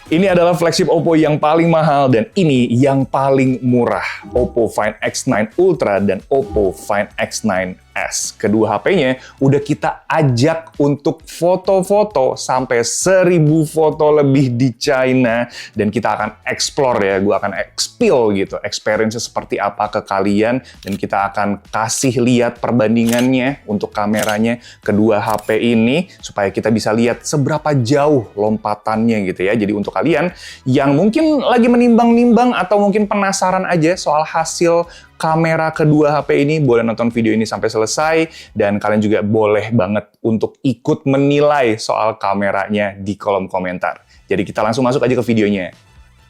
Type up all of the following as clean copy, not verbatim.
Ini adalah flagship Oppo yang paling mahal dan ini yang paling murah. Oppo Find X9 Ultra dan Oppo Find X9s. Kedua HP-nya udah kita ajak untuk foto-foto sampai 1000 foto lebih di China dan kita akan explore ya, gue akan expel gitu, experience seperti apa ke kalian dan kita akan kasih lihat perbandingannya untuk kameranya kedua HP ini supaya kita bisa lihat seberapa jauh lompatannya gitu ya. Jadi untuk kalian yang mungkin lagi menimbang-nimbang atau mungkin penasaran aja soal hasil kamera kedua HP ini, boleh nonton video ini sampai selesai dan kalian juga boleh banget untuk ikut menilai soal kameranya di kolom komentar. Jadi kita langsung masuk aja ke videonya.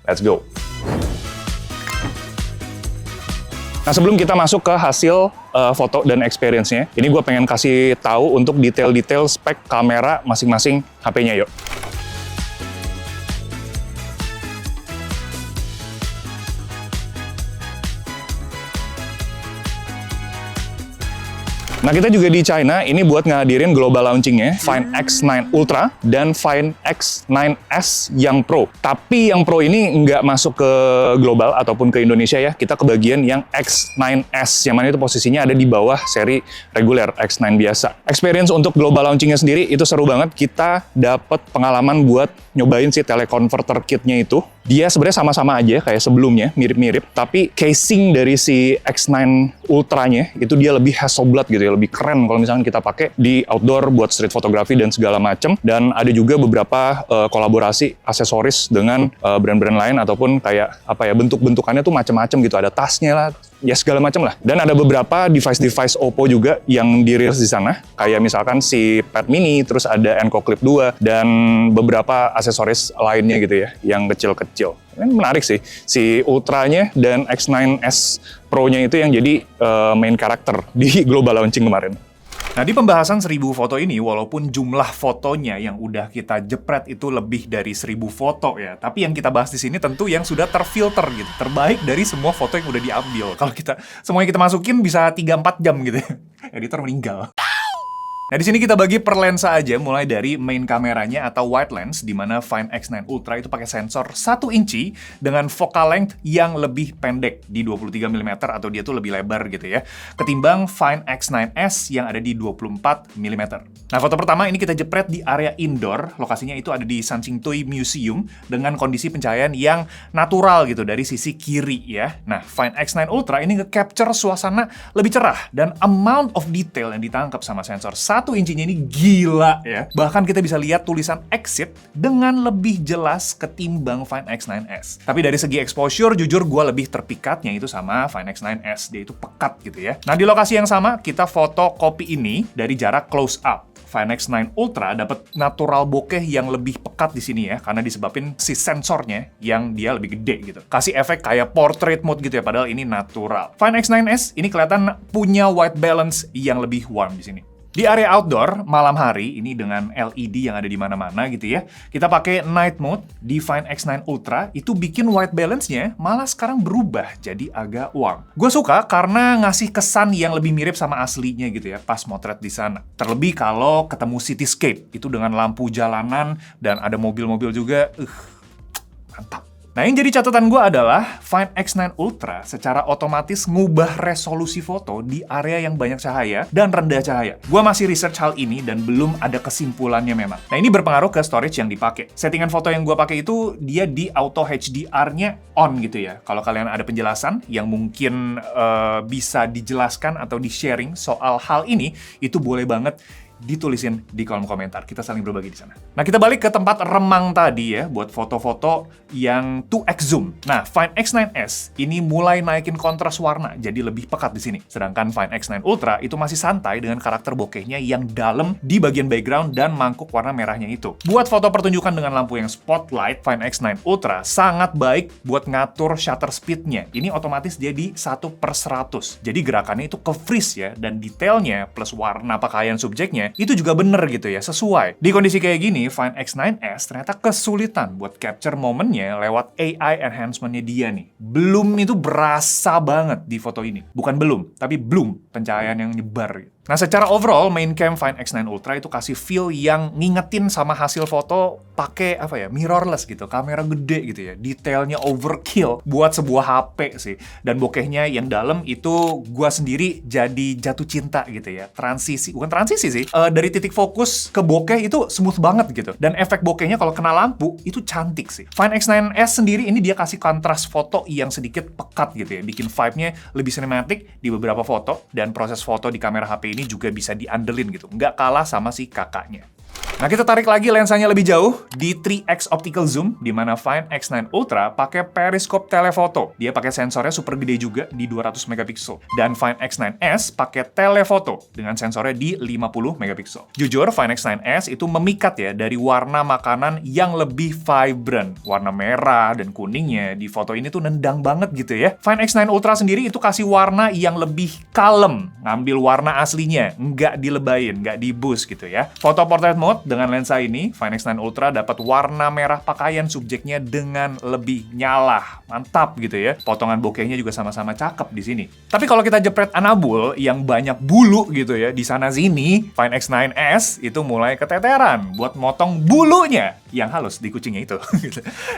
Let's go! Nah, sebelum kita masuk ke hasil foto dan experience-nya, ini gue pengen kasih tahu untuk detail-detail spek kamera masing-masing HP-nya, yuk. Nah, kita juga di China, ini buat ngadirin global launching-nya, Find X9 Ultra dan Find X9s yang Pro. Tapi yang Pro ini nggak masuk ke global ataupun ke Indonesia ya, kita ke bagian yang X9s, yang mana itu posisinya ada di bawah seri reguler X9 biasa. Experience untuk global launching-nya sendiri itu seru banget, kita dapat pengalaman buat nyobain si teleconverter kit-nya itu. Dia sebenarnya sama-sama aja kayak sebelumnya, mirip-mirip, tapi casing dari si X9 Ultra-nya itu dia lebih Hasselblad gitu ya, lebih keren kalau misalkan kita pakai di outdoor buat street photography dan segala macem. Dan ada juga beberapa kolaborasi aksesoris dengan brand-brand lain ataupun kayak apa ya, bentuk-bentukannya tuh macem-macem gitu, ada tasnya lah, ya segala macam lah. Dan ada beberapa device-device Oppo juga yang dirilis di sana, kayak misalkan si Pad Mini, terus ada Enco Clip 2 dan beberapa aksesoris lainnya gitu ya, yang kecil-kecil. Ini menarik sih, si Ultranya dan X9s Pro-nya itu yang jadi main karakter di global launching kemarin. Nah, di pembahasan 1000 foto ini, walaupun jumlah fotonya yang udah kita jepret itu lebih dari 1000 foto ya, tapi yang kita bahas di sini tentu yang sudah terfilter gitu, terbaik dari semua foto yang udah diambil. Kalau semuanya kita masukin bisa 3-4 jam gitu ya. Editor meninggal. Nah, di sini kita bagi per lensa aja, mulai dari main kameranya atau wide lens, di mana Find X9 Ultra itu pakai sensor 1 inci dengan focal length yang lebih pendek di 23 mm atau dia tuh lebih lebar gitu ya, ketimbang Find X9s yang ada di 24 mm. Nah, foto pertama ini kita jepret di area indoor, lokasinya itu ada di Sanxingtui Museum dengan kondisi pencahayaan yang natural gitu dari sisi kiri ya. Nah, Find X9 Ultra ini nge-capture suasana lebih cerah dan amount of detail yang ditangkap sama sensor 1 incinya ini gila ya. Bahkan kita bisa lihat tulisan exit dengan lebih jelas ketimbang Find X9s. Tapi dari segi exposure, jujur gue lebih terpikatnya itu sama Find X9s. Dia itu pekat gitu ya. Nah, di lokasi yang sama, kita foto kopi ini dari jarak close up. Find X9 Ultra dapat natural bokeh yang lebih pekat di sini ya, karena disebabin si sensornya yang dia lebih gede gitu. Kasih efek kayak portrait mode gitu ya, padahal ini natural. Find X9s ini kelihatan punya white balance yang lebih warm di sini. Di area outdoor, malam hari, ini dengan LED yang ada di mana-mana gitu ya, kita pakai night mode di Find X9 Ultra, itu bikin white balance-nya malah sekarang berubah jadi agak warm. Gue suka karena ngasih kesan yang lebih mirip sama aslinya gitu ya, pas motret di sana. Terlebih kalau ketemu cityscape, itu dengan lampu jalanan dan ada mobil-mobil juga, mantap. Nah, yang jadi catatan gue adalah Find X9 Ultra secara otomatis ngubah resolusi foto di area yang banyak cahaya dan rendah cahaya. Gue masih research hal ini dan belum ada kesimpulannya memang. Nah, ini berpengaruh ke storage yang dipakai. Settingan foto yang gue pakai itu dia di auto HDR-nya on gitu ya. Kalau kalian ada penjelasan yang mungkin bisa dijelaskan atau di-sharing soal hal ini, itu boleh banget ditulisin di kolom komentar. Kita saling berbagi di sana. Nah, kita balik ke tempat remang tadi ya, buat foto-foto yang 2x zoom. Nah, Find X9s ini mulai naikin kontras warna, jadi lebih pekat di sini. Sedangkan Find X9 Ultra itu masih santai dengan karakter bokehnya yang dalam di bagian background dan mangkuk warna merahnya itu. Buat foto pertunjukan dengan lampu yang spotlight, Find X9 Ultra sangat baik buat ngatur shutter speed-nya. Ini otomatis dia di 1/100. Jadi gerakannya itu ke-freeze ya, dan detailnya plus warna pakaian subjeknya itu juga bener gitu ya, sesuai. Di kondisi kayak gini, Find X9s ternyata kesulitan buat capture momennya lewat AI enhancement-nya dia nih. Bloom itu berasa banget di foto ini. Bukan belum, tapi bloom, pencahayaan yang nyebar gitu. Nah, secara overall, main cam Find X9 Ultra itu kasih feel yang ngingetin sama hasil foto pakai mirrorless gitu, kamera gede gitu ya. Detailnya overkill buat sebuah HP sih. Dan bokehnya yang dalam itu gua sendiri jadi jatuh cinta gitu ya. Bukan transisi sih. Dari titik fokus ke bokeh itu smooth banget gitu. Dan efek bokehnya kalau kena lampu itu cantik sih. Find X9s sendiri ini dia kasih kontras foto yang sedikit pekat gitu ya. Bikin vibe-nya lebih cinematic di beberapa foto, dan proses foto di kamera HP ini juga bisa diandelin gitu. Nggak kalah sama si kakaknya. Nah, kita tarik lagi lensanya lebih jauh di 3x optical zoom, di mana Find X9 Ultra pakai periscope telephoto. Dia pakai sensornya super gede juga di 200 megapiksel. Dan Find X9s pakai telephoto dengan sensornya di 50 megapiksel. Jujur, Find X9s itu memikat ya dari warna makanan yang lebih vibrant. Warna merah dan kuningnya di foto ini tuh nendang banget gitu ya. Find X9 Ultra sendiri itu kasih warna yang lebih kalem, ngambil warna aslinya, nggak dilebayin, nggak di-boost gitu ya. Foto portrait mode dengan lensa ini, Find X9 Ultra dapat warna merah pakaian subjeknya dengan lebih nyala. Mantap gitu ya. Potongan bokehnya juga sama-sama cakep di sini. Tapi kalau kita jepret anabul yang banyak bulu gitu ya, di sana-sini, Find X9s itu mulai keteteran buat motong bulunya yang halus di kucingnya itu.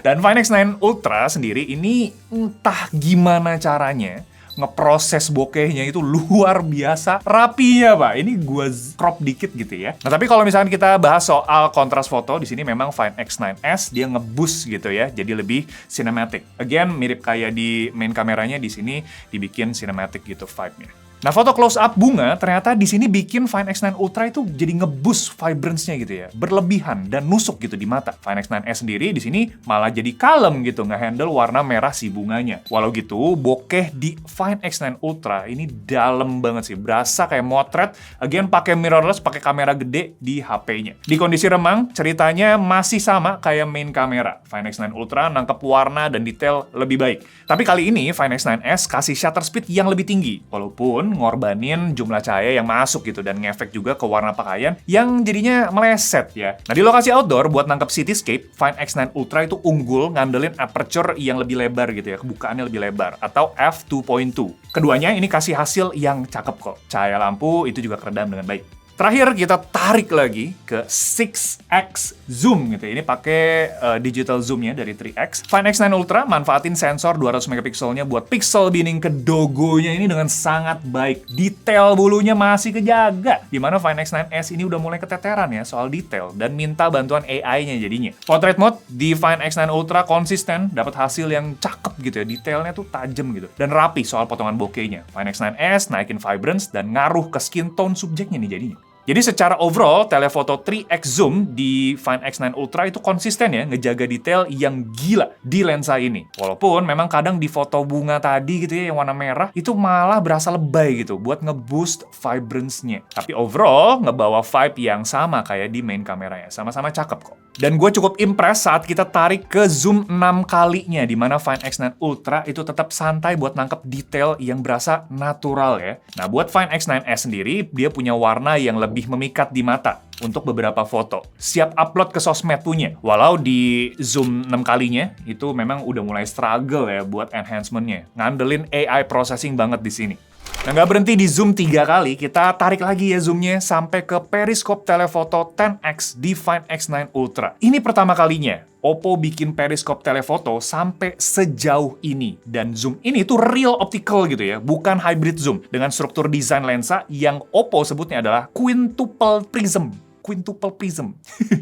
Dan Find X9 Ultra sendiri ini entah gimana caranya ngeproses bokehnya itu luar biasa rapinya, Pak. Ini gua crop dikit gitu ya. Nah, tapi kalau misalkan kita bahas soal kontras foto, di sini memang Find X9s dia nge-boost gitu ya, jadi lebih cinematic. Again, mirip kayak di main kameranya, di sini dibikin cinematic gitu vibe-nya. Nah, foto close up bunga ternyata di sini bikin Find X9 Ultra itu jadi nge-boost vibrance-nya gitu ya. Berlebihan dan nusuk gitu di mata. Find X9s sendiri di sini malah jadi kalem gitu, nge-handle warna merah si bunganya. Walau gitu, bokeh di Find X9 Ultra ini dalam banget sih. Berasa kayak motret, again pakai mirrorless, pakai kamera gede di HP-nya. Di kondisi remang, ceritanya masih sama kayak main kamera. Find X9 Ultra nangkep warna dan detail lebih baik. Tapi kali ini Find X9s kasih shutter speed yang lebih tinggi. Walaupun ngorbanin jumlah cahaya yang masuk gitu dan ngefek juga ke warna pakaian yang jadinya meleset ya. Nah, di lokasi outdoor buat nangkep cityscape, Find X9 Ultra itu unggul ngandelin aperture yang lebih lebar gitu ya, kebukaannya lebih lebar atau f2.2. Keduanya ini kasih hasil yang cakep kok. Cahaya lampu itu juga keredam dengan baik. Terakhir kita tarik lagi ke 6x zoom gitu. Ini pakai digital zoomnya dari 3x. Find X9 Ultra manfaatin sensor 200 megapikselnya buat pixel binning ke dogonya ini dengan sangat baik. Detail bulunya masih kejaga. Dimana Find X9s ini udah mulai keteteran ya soal detail dan minta bantuan AI-nya jadinya. Portrait mode di Find X9 Ultra konsisten, dapat hasil yang cakep gitu ya. Detailnya tuh tajam gitu dan rapi soal potongan bokehnya. Find X9s naikin vibrance dan ngaruh ke skin tone subjeknya nih jadinya. Jadi secara overall, telefoto 3x zoom di Find X9 Ultra itu konsisten ya, ngejaga detail yang gila di lensa ini. Walaupun memang kadang di foto bunga tadi gitu ya, yang warna merah, itu malah berasa lebay gitu, buat nge-boost vibrance-nya. Tapi overall, ngebawa vibe yang sama kayak di main kameranya. Sama-sama cakep kok. Dan gue cukup impress saat kita tarik ke zoom 6 kalinya, di mana Find X9 Ultra itu tetap santai buat nangkep detail yang berasa natural ya. Nah, buat Find X9s sendiri, dia punya warna yang lebih memikat di mata untuk beberapa foto. Siap upload ke sosmed punya. Walau di zoom 6 kalinya, itu memang udah mulai struggle ya buat enhancement-nya. Ngandelin AI processing banget di sini. Nah, nggak berhenti di zoom 3 kali, kita tarik lagi ya zoomnya sampai ke periscope telephoto 10x di Find X9 Ultra. Ini pertama kalinya Oppo bikin periscope telephoto sampai sejauh ini. Dan zoom ini tuh real optical gitu ya, bukan hybrid zoom. Dengan struktur desain lensa yang Oppo sebutnya adalah quintuple prism.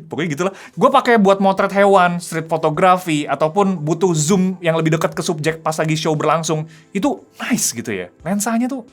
Pokoknya gitulah. Gue pakai buat motret hewan, street photography, ataupun butuh zoom yang lebih dekat ke subjek pas lagi show berlangsung. Itu nice gitu ya. Lensanya tuh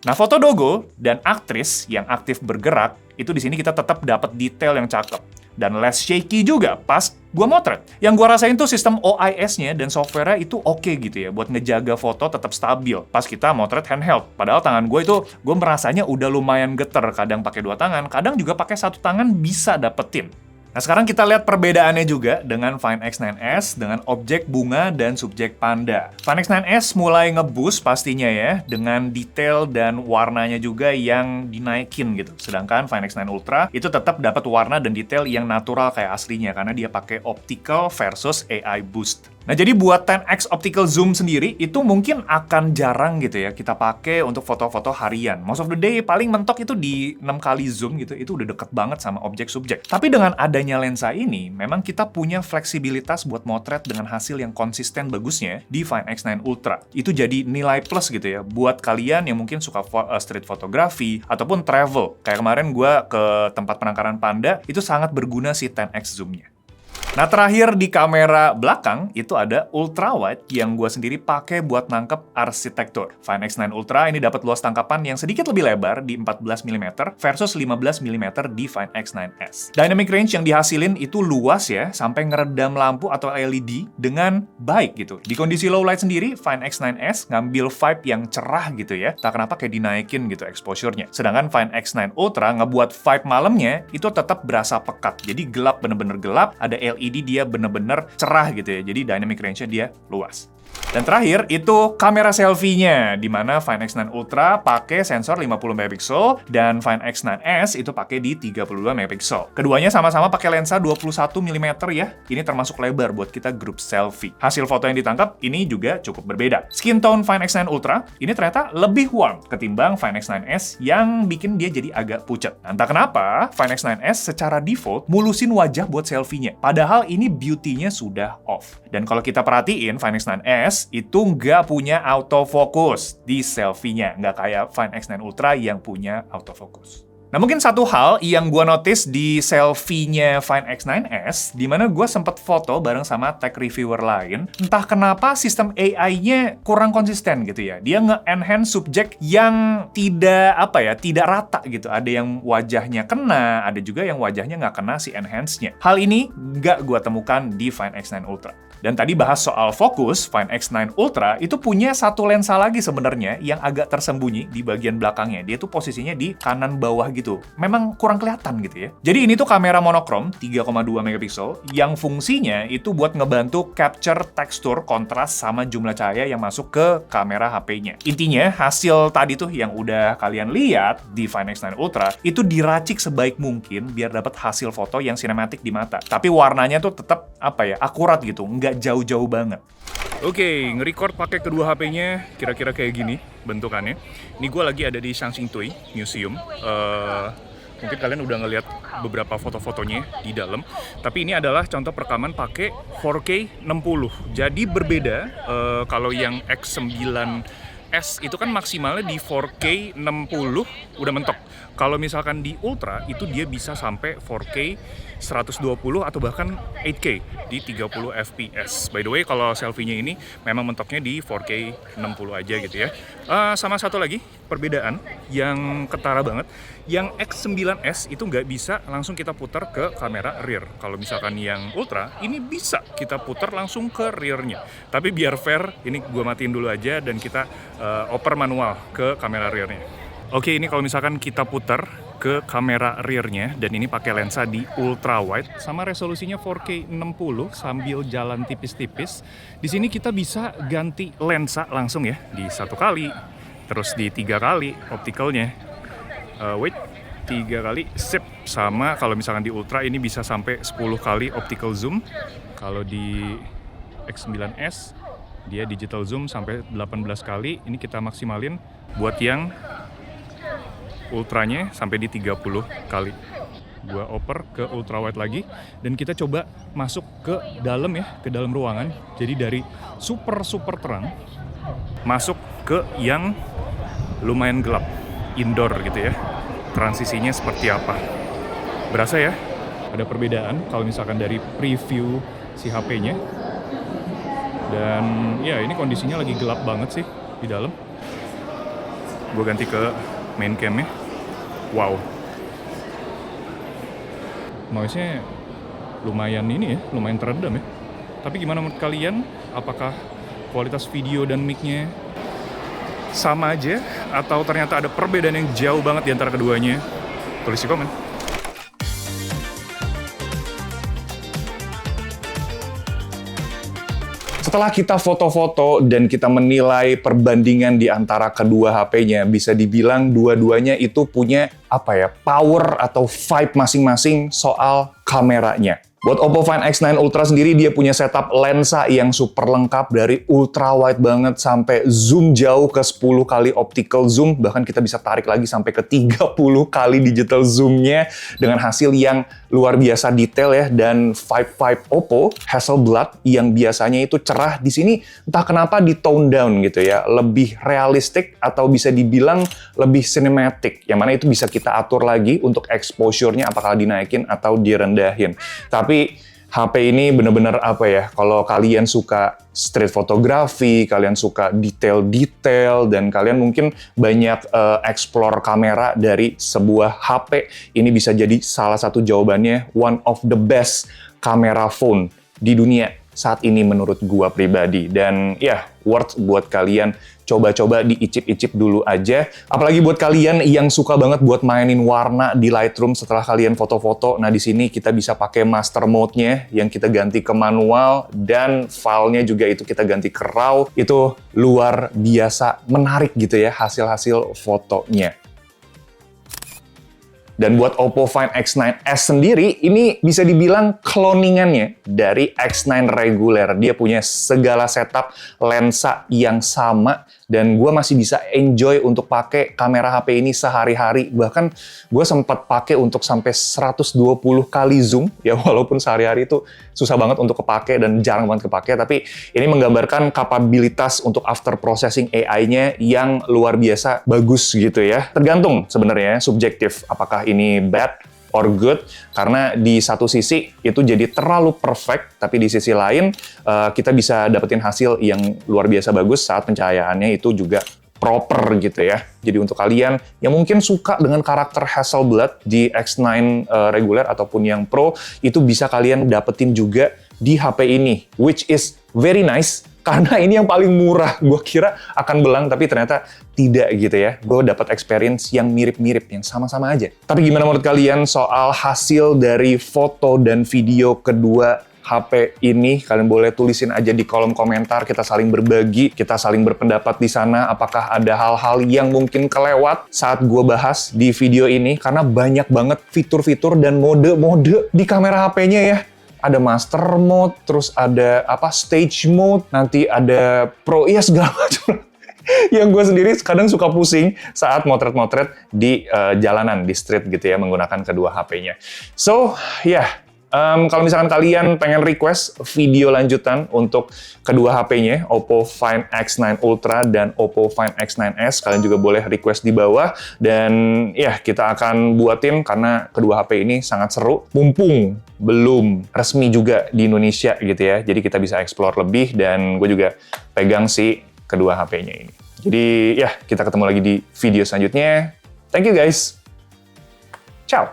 Nah, foto dogo dan aktris yang aktif bergerak, itu di sini kita tetap dapat detail yang cakep. Dan less shaky juga pas gua motret. Yang gua rasain tuh sistem OIS-nya dan software-nya itu oke gitu ya, buat ngejaga foto tetap stabil pas kita motret handheld. Padahal tangan gue itu, gue merasanya udah lumayan geter. Kadang pakai 2 tangan, kadang juga pakai 1 tangan bisa dapetin. Nah, sekarang kita lihat perbedaannya juga dengan Find X9s dengan objek bunga dan subjek panda. Find X9s mulai nge-boost pastinya ya, dengan detail dan warnanya juga yang dinaikin gitu. Sedangkan Find X9 Ultra itu tetap dapat warna dan detail yang natural kayak aslinya karena dia pakai optical versus AI boost. Nah, jadi buat 10x optical zoom sendiri itu mungkin akan jarang gitu ya kita pakai untuk foto-foto harian. Most of the day paling mentok itu di 6 kali zoom gitu, itu udah deket banget sama objek subjek. Tapi dengan adanya lensa ini, memang kita punya fleksibilitas buat motret dengan hasil yang konsisten bagusnya di Find X9 Ultra. Itu jadi nilai plus gitu ya buat kalian yang mungkin suka street photography ataupun travel. Kayak kemarin gue ke tempat penangkaran panda, itu sangat berguna si 10x zoom-nya. Nah, terakhir di kamera belakang itu ada ultra wide yang gue sendiri pakai buat nangkep arsitektur. Find X9 Ultra ini dapat luas tangkapan yang sedikit lebih lebar di 14 mm versus 15 mm di Find X9s. Dynamic range yang dihasilin itu luas ya, sampai ngeredam lampu atau LED dengan baik gitu. Di kondisi low light sendiri, Find X9s ngambil vibe yang cerah gitu ya. Tak kenapa kayak dinaikin gitu exposure-nya. Sedangkan Find X9 Ultra ngebuat vibe malamnya itu tetap berasa pekat. Jadi gelap, bener-bener gelap, ada LED dia bener-bener cerah gitu ya, jadi dynamic range-nya dia luas. Dan terakhir, itu kamera selfie-nya, di mana Find X9 Ultra pakai sensor 50 megapiksel dan Find X9s itu pakai di 32 megapiksel. Keduanya sama-sama pakai lensa 21 mm ya. Ini termasuk lebar buat kita grup selfie. Hasil foto yang ditangkap ini juga cukup berbeda. Skin tone Find X9 Ultra ini ternyata lebih warm ketimbang Find X9s yang bikin dia jadi agak pucat. Nah, entah kenapa Find X9s secara default mulusin wajah buat selfie-nya. Padahal ini beauty-nya sudah off. Dan kalau kita perhatiin Find X9s itu nggak punya autofocus di selfie-nya. Nggak kayak Find X9 Ultra yang punya autofocus. Nah, mungkin satu hal yang gue notice di selfie-nya Find X9s, di mana gue sempat foto bareng sama tech reviewer lain, entah kenapa sistem AI-nya kurang konsisten gitu ya. Dia nge-enhance subjek yang tidak rata gitu. Ada yang wajahnya kena, ada juga yang wajahnya nggak kena si enhance-nya. Hal ini nggak gue temukan di Find X9 Ultra. Dan tadi bahas soal fokus, Find X9 Ultra itu punya satu lensa lagi sebenarnya yang agak tersembunyi di bagian belakangnya. Dia tuh posisinya di kanan bawah gitu. Memang kurang kelihatan gitu ya. Jadi ini tuh kamera monokrom 3,2 megapiksel yang fungsinya itu buat ngebantu capture tekstur, kontras, sama jumlah cahaya yang masuk ke kamera HP-nya. Intinya hasil tadi tuh yang udah kalian lihat di Find X9 Ultra itu diracik sebaik mungkin biar dapat hasil foto yang sinematik di mata. Tapi warnanya tuh tetap akurat gitu, nggak jauh-jauh banget. Oke, nge-record pakai kedua HP-nya kira-kira kayak gini bentukannya. Ini gue lagi ada di Sanxingtui Museum. Mungkin kalian udah ngeliat beberapa foto-fotonya di dalam. Tapi ini adalah contoh perekaman pakai 4K 60. Jadi berbeda kalau yang X9S itu kan maksimalnya di 4K 60 udah mentok. Kalau misalkan di Ultra itu dia bisa sampai 4K 120 atau bahkan 8K di 30 fps. By the way, kalau selfie-nya ini memang mentoknya di 4K 60 aja gitu ya. Sama satu lagi perbedaan yang ketara banget, yang X9S itu nggak bisa langsung kita putar ke kamera rear. Kalau misalkan yang Ultra, ini bisa kita putar langsung ke rear-nya. Tapi biar fair, ini gue matiin dulu aja dan kita oper manual ke kamera rear-nya. Oke, ini kalau misalkan kita putar ke kamera rear-nya, dan ini pakai lensa di ultra wide sama resolusinya 4K 60 sambil jalan tipis-tipis. Di sini kita bisa ganti lensa langsung ya, di 1 kali, terus di 3 kali optikalnya. 3 kali, sip. Sama kalau misalkan di ultra ini bisa sampai 10 kali optical zoom. Kalau di X9S dia digital zoom sampai 18 kali. Ini kita maksimalin buat yang ultranya sampai di 30 kali. Gua oper ke ultra wide lagi dan kita coba masuk ke dalam ya, ke dalam ruangan. Jadi dari super terang masuk ke yang lumayan gelap, indoor gitu ya. Transisinya seperti apa? Berasa ya? Ada perbedaan kalau misalkan dari preview si HP-nya. Dan ya ini kondisinya lagi gelap banget sih di dalam. Gue ganti ke main cam-nya. Wow. Noise-nya lumayan ini ya, lumayan teredam ya. Tapi gimana menurut kalian? Apakah kualitas video dan mic-nya sama aja? Atau ternyata ada perbedaan yang jauh banget di antara keduanya? Tulis di komen. Setelah kita foto-foto dan kita menilai perbandingan di antara kedua HP-nya, bisa dibilang dua-duanya itu punya power atau vibe masing-masing soal kameranya. Buat Oppo Find X9 Ultra sendiri, dia punya setup lensa yang super lengkap dari ultra wide banget sampai zoom jauh ke 10 kali optical zoom, bahkan kita bisa tarik lagi sampai ke 30 kali digital zoom-nya dengan hasil yang luar biasa detail ya. Dan vibe Oppo Hasselblad yang biasanya itu cerah, di sini entah kenapa di tone down gitu ya, lebih realistik atau bisa dibilang lebih cinematic, yang mana itu bisa kita atur lagi untuk exposure-nya apakah dinaikin atau direndahin. Tapi HP ini bener-bener kalau kalian suka street photography, kalian suka detail-detail, dan kalian mungkin banyak explore kamera dari sebuah HP, ini bisa jadi salah satu jawabannya, one of the best camera phone di dunia saat ini menurut gua pribadi. Dan ya, worth buat kalian coba-coba diicip-icip dulu aja. Apalagi buat kalian yang suka banget buat mainin warna di Lightroom setelah kalian foto-foto. Nah, di sini kita bisa pakai master mode-nya yang kita ganti ke manual, dan filenya juga itu kita ganti ke RAW. Itu luar biasa menarik gitu ya hasil-hasil fotonya. Dan buat Oppo Find X9s sendiri, ini bisa dibilang cloningannya dari X9 reguler. Dia punya segala setup lensa yang sama, dan gue masih bisa enjoy untuk pakai kamera HP ini sehari-hari. Bahkan gue sempat pakai untuk sampai 120 kali zoom, ya walaupun sehari-hari itu susah banget untuk kepake dan jarang banget kepake, tapi ini menggambarkan kapabilitas untuk after processing AI-nya yang luar biasa bagus gitu ya. Tergantung sebenarnya subjektif, apakah ini bad or good, karena di satu sisi itu jadi terlalu perfect, tapi di sisi lain kita bisa dapetin hasil yang luar biasa bagus saat pencahayaannya itu juga proper gitu ya. Jadi untuk kalian yang mungkin suka dengan karakter Hasselblad di X9 reguler ataupun yang Pro, itu bisa kalian dapetin juga di HP ini, which is very nice. Karena ini yang paling murah, gue kira akan belang, tapi ternyata tidak gitu ya. Gue dapat experience yang mirip-mirip, yang sama-sama aja. Tapi gimana menurut kalian soal hasil dari foto dan video kedua HP ini? Kalian boleh tulisin aja di kolom komentar, kita saling berbagi, kita saling berpendapat di sana. Apakah ada hal-hal yang mungkin kelewat saat gue bahas di video ini? Karena banyak banget fitur-fitur dan mode-mode di kamera HP-nya ya. Ada master mode, terus ada stage mode, nanti ada pro, ya segala macam. Yang gue sendiri kadang suka pusing saat motret-motret di jalanan, di street gitu ya, menggunakan kedua HP-nya. So, kalau misalkan kalian pengen request video lanjutan untuk kedua HP-nya, Oppo Find X9 Ultra dan Oppo Find X9s, kalian juga boleh request di bawah. Dan ya, kita akan buatin karena kedua HP ini sangat seru. Mumpung belum resmi juga di Indonesia gitu ya, jadi kita bisa explore lebih, dan gue juga pegang si kedua HP-nya ini. Jadi ya, kita ketemu lagi di video selanjutnya. Thank you guys. Ciao.